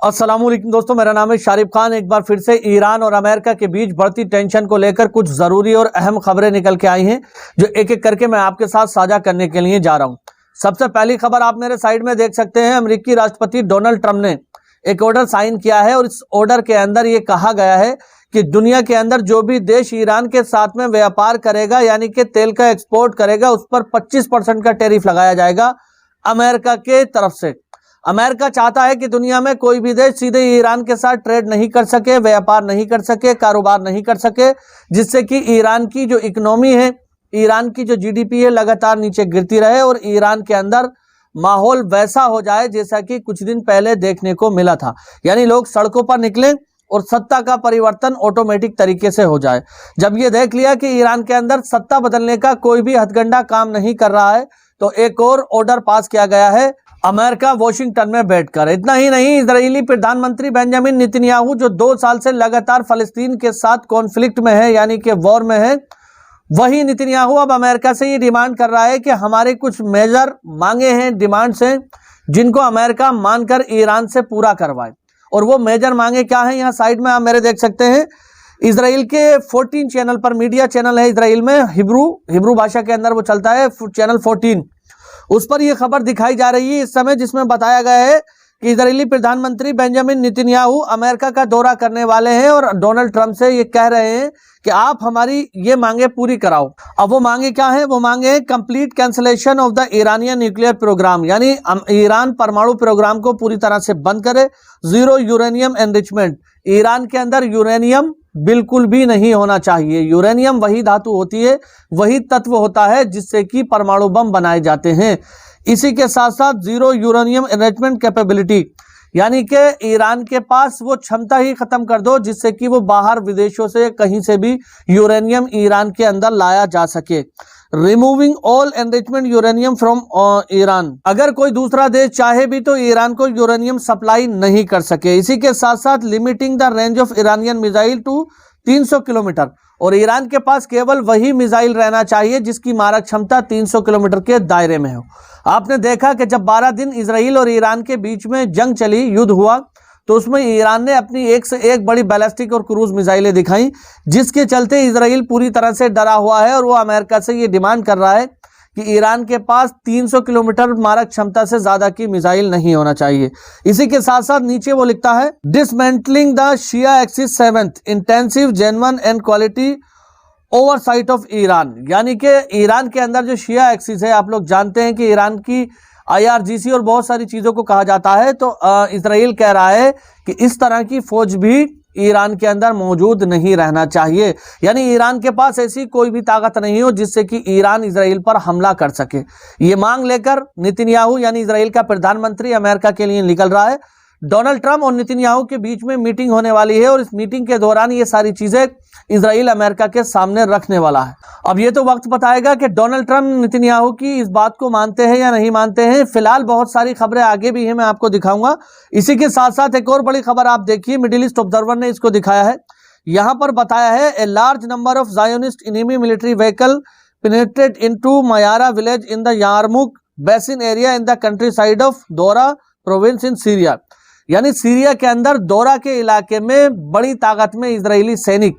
अस्सलाम वालेकुम दोस्तों, मेरा नाम है शारिफ खान। एक बार फिर से ईरान और अमेरिका के बीच बढ़ती टेंशन को लेकर कुछ जरूरी और अहम खबरें निकल के आई हैं, जो एक एक करके मैं आपके साथ साझा करने के लिए जा रहा हूं। सबसे पहली खबर आप मेरे साइड में देख सकते हैं। अमेरिकी राष्ट्रपति डोनाल्ड ट्रंप ने एक ऑर्डर साइन किया है और इस ऑर्डर के अंदर ये कहा गया है कि दुनिया के अंदर जो भी देश ईरान के साथ में व्यापार करेगा, यानी कि तेल का एक्सपोर्ट करेगा, उस पर 25% का टैरिफ लगाया जाएगा अमेरिका के तरफ से। अमेरिका चाहता है कि दुनिया में कोई भी देश सीधे ईरान के साथ ट्रेड नहीं कर सके, व्यापार नहीं कर सके, कारोबार नहीं कर सके, जिससे कि ईरान की जो इकोनॉमी है, ईरान की जो जीडीपी है, लगातार नीचे गिरती रहे और ईरान के अंदर माहौल वैसा हो जाए जैसा कि कुछ दिन पहले देखने को मिला था। यानी लोग सड़कों पर निकलें और सत्ता का परिवर्तन ऑटोमेटिक तरीके से हो जाए। जब ये देख लिया कि ईरान के अंदर सत्ता बदलने का कोई भी हथकंडा काम नहीं कर रहा है, तो एक और ऑर्डर पास किया गया है अमेरिका वॉशिंगटन में बैठकर। इतना ही नहीं, इजरायली प्रधानमंत्री बेंजामिन नेतन्याहू जो 2 साल से लगातार फलस्तीन के साथ कॉन्फ्लिक्ट में है, यानी कि वॉर में है, वही नेतन्याहू अब अमेरिका से ये डिमांड कर रहा है कि हमारे कुछ मेजर मांगे हैं, डिमांड्स हैं, जिनको अमेरिका मानकर ईरान से पूरा करवाए। और वो मेजर मांगे क्या है, यहाँ साइड में आप मेरे देख सकते हैं। इजराइल के 14 चैनल पर, मीडिया चैनल है इजराइल में, हिब्रू भाषा के अंदर वो चलता है, चैनल 14, उस पर यह खबर दिखाई जा रही है इस समय, जिसमें बताया गया है कि इजरायली प्रधानमंत्री बेंजामिन नेतन्याहू अमेरिका का दौरा करने वाले हैं और डोनाल्ड ट्रंप से ये कह रहे हैं कि आप हमारी ये मांगे पूरी कराओ। अब वो मांगे क्या है? वो मांगे हैं complete cancellation of the Iranian nuclear program, यानी ईरान परमाणु प्रोग्राम को पूरी तरह से बंद करे। जीरो यूरेनियम एनरिचमेंट, ईरान के अंदर यूरेनियम बिल्कुल भी नहीं होना चाहिए। यूरेनियम वही धातु होती है, वही तत्व होता है जिससे कि परमाणु बम बनाए जाते हैं। इसी के साथ साथ जीरो यूरेनियम एनरिचमेंट कैपेबिलिटी, यानी कि ईरान के पास वो क्षमता ही खत्म कर दो जिससे कि वो बाहर विदेशों से कहीं से भी यूरेनियम ईरान के अंदर लाया जा सके। Removing all enrichment uranium from Iran, अगर कोई दूसरा देश चाहे भी तो ईरान को यूरेनियम सप्लाई नहीं कर सके। इसी के साथ साथ limiting the range of Iranian missile to 300 kilometre, और ईरान के पास केवल वही मिसाइल रहना चाहिए जिसकी मारक क्षमता 300 किलोमीटर के दायरे में हो। आपने देखा कि जब 12 दिन इजराइल और ईरान के बीच में जंग चली, युद्ध हुआ, तो उसमें ईरान ने अपनी एक से एक बड़ी बैलिस्टिक और क्रूज मिसाइलें दिखाई, जिसके चलते इजराइल पूरी तरह से डरा हुआ है और वो अमेरिका से ये डिमांड कर रहा है कि ईरान के पास 300 किलोमीटर मारक क्षमता से ज्यादा की मिसाइल नहीं होना चाहिए। इसी के साथ साथ नीचे वो लिखता है dismantling the Shia axis 7th intensive genuine and quality oversight of Iran, यानी कि ईरान के अंदर जो शिया एक्सिस है, आप लोग जानते हैं कि ईरान की IRGC और बहुत सारी चीजों को कहा जाता है, तो इजराइल कह रहा है कि इस तरह की फौज भी ईरान के अंदर मौजूद नहीं रहना चाहिए। यानी ईरान के पास ऐसी कोई भी ताकत नहीं हो जिससे कि ईरान इजराइल पर हमला कर सके। ये मांग लेकर नेतन्याहू यानी इजराइल का प्रधानमंत्री अमेरिका के लिए निकल रहा है। डोनाल्ड ट्रंप और नेतन्याहू के बीच में मीटिंग होने वाली है और इस मीटिंग के दौरान ये सारी चीजें इजराइल अमेरिका के सामने रखने वाला है। अब ये तो वक्त बताएगा कि डोनाल्ड ट्रंप नेतन्याहू की इस बात को मानते हैं या नहीं मानते हैं। फिलहाल बहुत सारी खबरें आगे भी हैं, मैं आपको दिखाऊंगा। इसी के साथ साथ एक और बड़ी खबर आप देखिए, मिडिल ईस्ट ऑब्जर्वर ने इसको दिखाया है। यहां पर बताया है a large number of Zionist enemy military vehicle penetrate into Mayara village in the Yarmouk basin area in the countryside of Daraa province in Syria, यानी सीरिया के अंदर दोरा के इलाके में बड़ी ताकत में इजरायली सैनिक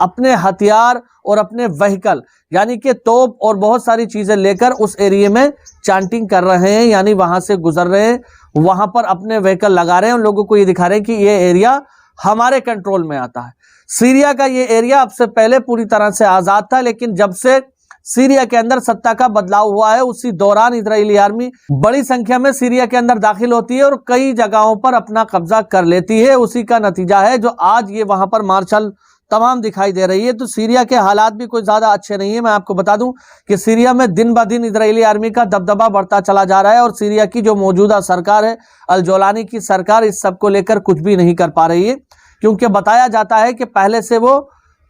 अपने हथियार और अपने व्हीकल यानी कि तोप और बहुत सारी चीजें लेकर उस एरिया में चांटिंग कर रहे हैं, यानी वहां से गुजर रहे हैं, वहां पर अपने व्हीकल लगा रहे हैं, उन लोगों को ये दिखा रहे हैं कि ये एरिया हमारे कंट्रोल में आता है। सीरिया का ये एरिया अब से पहले पूरी तरह से आजाद था, लेकिन जब से सीरिया के अंदर सत्ता का बदलाव हुआ है, उसी दौरान इजरायली आर्मी बड़ी संख्या में सीरिया के अंदर दाखिल होती है और कई जगहों पर अपना कब्जा कर लेती है। उसी का नतीजा है जो आज ये वहां पर मार्शल तमाम दिखाई दे रही है। तो सीरिया के हालात भी कोई ज्यादा अच्छे नहीं है। मैं आपको बता दूं कि सीरिया में दिन ब दिन इजरायली आर्मी का दबदबा बढ़ता चला जा रहा है और सीरिया की जो मौजूदा सरकार है, अल जोलानी की सरकार, इस सब को लेकर कुछ भी नहीं कर पा रही है, क्योंकि बताया जाता है कि पहले से वो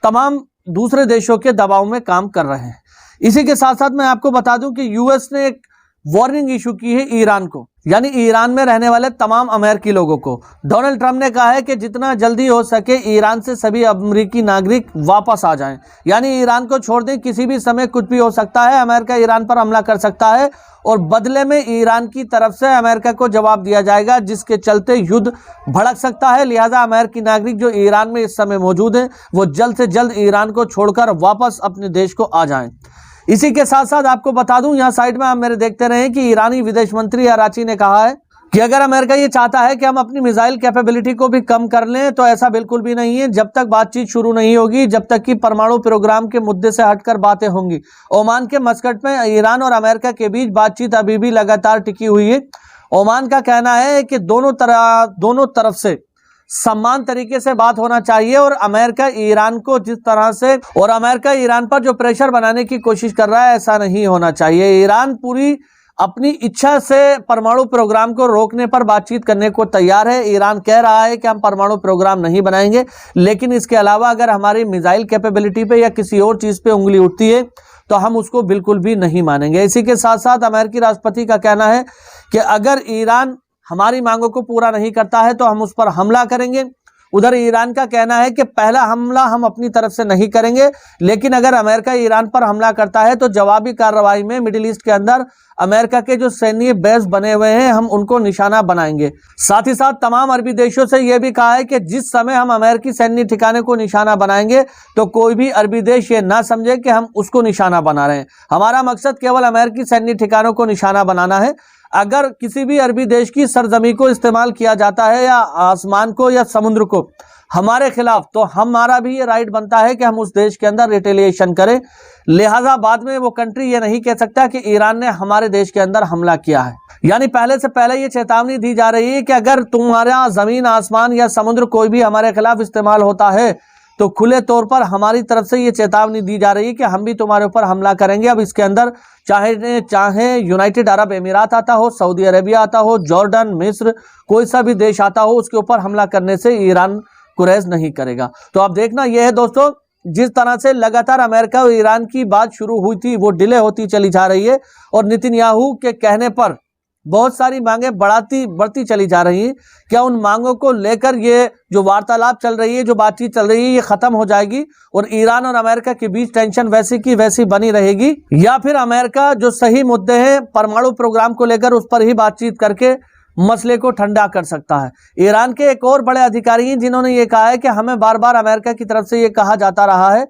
तमाम दूसरे देशों के दबाव में काम कर रहे हैं। इसी के साथ साथ मैं आपको बता दूं कि यूएस ने एक वार्निंग इशू की है ईरान को, यानी ईरान में रहने वाले तमाम अमेरिकी लोगों को। डोनाल्ड ट्रंप ने कहा है कि जितना जल्दी हो सके ईरान से सभी अमेरिकी नागरिक वापस आ जाएं, यानी ईरान को छोड़ दें। किसी भी समय कुछ भी हो सकता है, अमेरिका ईरान पर हमला कर सकता है और बदले में ईरान की तरफ से अमेरिका को जवाब दिया जाएगा, जिसके चलते युद्ध भड़क सकता है। लिहाजा अमेरिकी नागरिक जो ईरान में इस समय मौजूद हैं वो जल्द से जल्द ईरान को छोड़कर वापस अपने देश को आ जाएं। इसी के साथ साथ आपको बता दूं, यहाँ साइड में आप मेरे देखते रहे कि ईरानी विदेश मंत्री अराची ने कहा है कि अगर अमेरिका ये चाहता है कि हम अपनी मिसाइल कैपेबिलिटी को भी कम कर लें तो ऐसा बिल्कुल भी नहीं है। जब तक बातचीत शुरू नहीं होगी, जब तक कि परमाणु प्रोग्राम के मुद्दे से हटकर बातें होंगी। ओमान के मस्कट में ईरान और अमेरिका के बीच बातचीत अभी भी लगातार टिकी हुई है। ओमान का कहना है कि दोनों तरफ से समान तरीके से बात होना चाहिए और अमेरिका ईरान को जिस तरह से और अमेरिका ईरान पर जो प्रेशर बनाने की कोशिश कर रहा है ऐसा नहीं होना चाहिए। ईरान पूरी अपनी इच्छा से परमाणु प्रोग्राम को रोकने पर बातचीत करने को तैयार है। ईरान कह रहा है कि हम परमाणु प्रोग्राम नहीं बनाएंगे, लेकिन इसके अलावा अगर हमारी मिसाइल कैपेबिलिटी पे या किसी और चीज पे उंगली उठती है तो हम उसको बिल्कुल भी नहीं मानेंगे। इसी के साथ साथ अमेरिकी राष्ट्रपति का कहना है कि अगर ईरान हमारी मांगों को पूरा नहीं करता है तो हम उस पर हमला करेंगे। उधर ईरान का कहना है कि पहला हमला हम अपनी तरफ से नहीं करेंगे, लेकिन अगर अमेरिका ईरान पर हमला करता है तो जवाबी कार्रवाई में मिडिल ईस्ट के अंदर अमेरिका के जो सैन्य बेस बने हुए हैं हम उनको निशाना बनाएंगे। साथ ही साथ तमाम अरबी देशों से यह भी कहा है कि जिस समय हम अमेरिकी सैन्य ठिकाने को निशाना बनाएंगे तो कोई भी अरबी देश ये ना समझे कि हम उसको निशाना बना रहे हैं। हमारा मकसद केवल अमेरिकी सैन्य ठिकानों को निशाना बनाना है। अगर किसी भी अरबी देश की सरजमी को इस्तेमाल किया जाता है या आसमान को या समुद्र को हमारे खिलाफ, तो हमारा भी ये राइट बनता है कि हम उस देश के अंदर रिटेलिएशन करें। लिहाजा बाद में वो कंट्री ये नहीं कह सकता कि ईरान ने हमारे देश के अंदर हमला किया है। यानी पहले से पहले ये चेतावनी दी जा रही है कि अगर तुम्हारा जमीन, आसमान या समुद्र कोई भी हमारे खिलाफ इस्तेमाल होता है तो खुले तौर पर हमारी तरफ से ये चेतावनी दी जा रही है कि हम भी तुम्हारे ऊपर हमला करेंगे। अब इसके अंदर चाहे यूनाइटेड अरब अमीरात आता हो, सऊदी अरेबिया आता हो, जॉर्डन, मिस्र, कोई सा भी देश आता हो, उसके ऊपर हमला करने से ईरान गुरेज नहीं करेगा। तो अब देखना यह है दोस्तों, जिस तरह से लगातार अमेरिका और ईरान की बात शुरू हुई थी वो डिले होती चली जा रही है और नेतन्याहू के कहने पर बहुत सारी मांगे बढ़ती चली जा रही हैं। क्या उन मांगों को लेकर ये जो वार्तालाप चल रही है, जो बातचीत चल रही है, ये खत्म हो जाएगी और ईरान और अमेरिका के बीच टेंशन वैसी की वैसी बनी रहेगी, या फिर अमेरिका जो सही मुद्दे हैं परमाणु प्रोग्राम को लेकर उस पर ही बातचीत करके मसले को ठंडा कर सकता है। ईरान के एक और बड़े अधिकारी हैं जिन्होंने ये कहा है कि हमें बार बार अमेरिका की तरफ से ये कहा जाता रहा है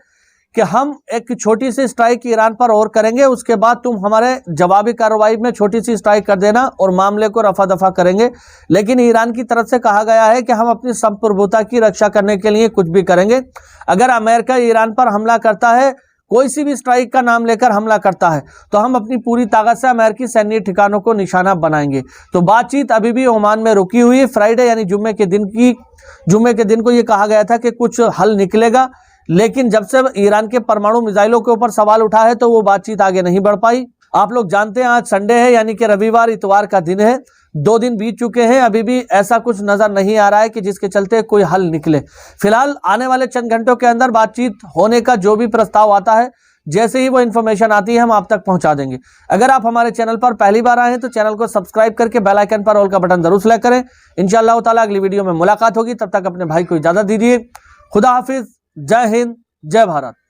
कि हम एक छोटी सी स्ट्राइक ईरान पर और करेंगे, उसके बाद तुम हमारे जवाबी कार्रवाई में छोटी सी स्ट्राइक कर देना और मामले को रफा दफा करेंगे। लेकिन ईरान की तरफ से कहा गया है कि हम अपनी संप्रभुता की रक्षा करने के लिए कुछ भी करेंगे। अगर अमेरिका ईरान पर हमला करता है, कोई सी भी स्ट्राइक का नाम लेकर हमला करता है, तो हम अपनी पूरी ताकत से अमेरिकी सैन्य ठिकानों को निशाना बनाएंगे। तो बातचीत अभी भी ओमान में रुकी हुई है। फ्राइडे यानी जुम्मे के दिन को ये कहा गया था कि कुछ हल निकलेगा, लेकिन जब से ईरान के परमाणु मिसाइलों के ऊपर सवाल उठा है तो वो बातचीत आगे नहीं बढ़ पाई। आप लोग जानते हैं आज संडे है, यानी कि रविवार इतवार का दिन है। 2 दिन बीत चुके हैं, अभी भी ऐसा कुछ नजर नहीं आ रहा है कि जिसके चलते कोई हल निकले। फिलहाल आने वाले चंद घंटों के अंदर बातचीत होने का जो भी प्रस्ताव आता है, जैसे ही वो इन्फॉर्मेशन आती है हम आप तक पहुंचा देंगे। अगर आप हमारे चैनल पर पहली बार आए हैं तो चैनल को सब्सक्राइब करके बेल आइकन पर ऑल का बटन जरूर सेलेक्ट करें। इंशाअल्लाह ताला अगली वीडियो में मुलाकात होगी, तब तक अपने भाई को इजाजत दीजिए। खुदा हाफिज, जय हिंद, जय भारत।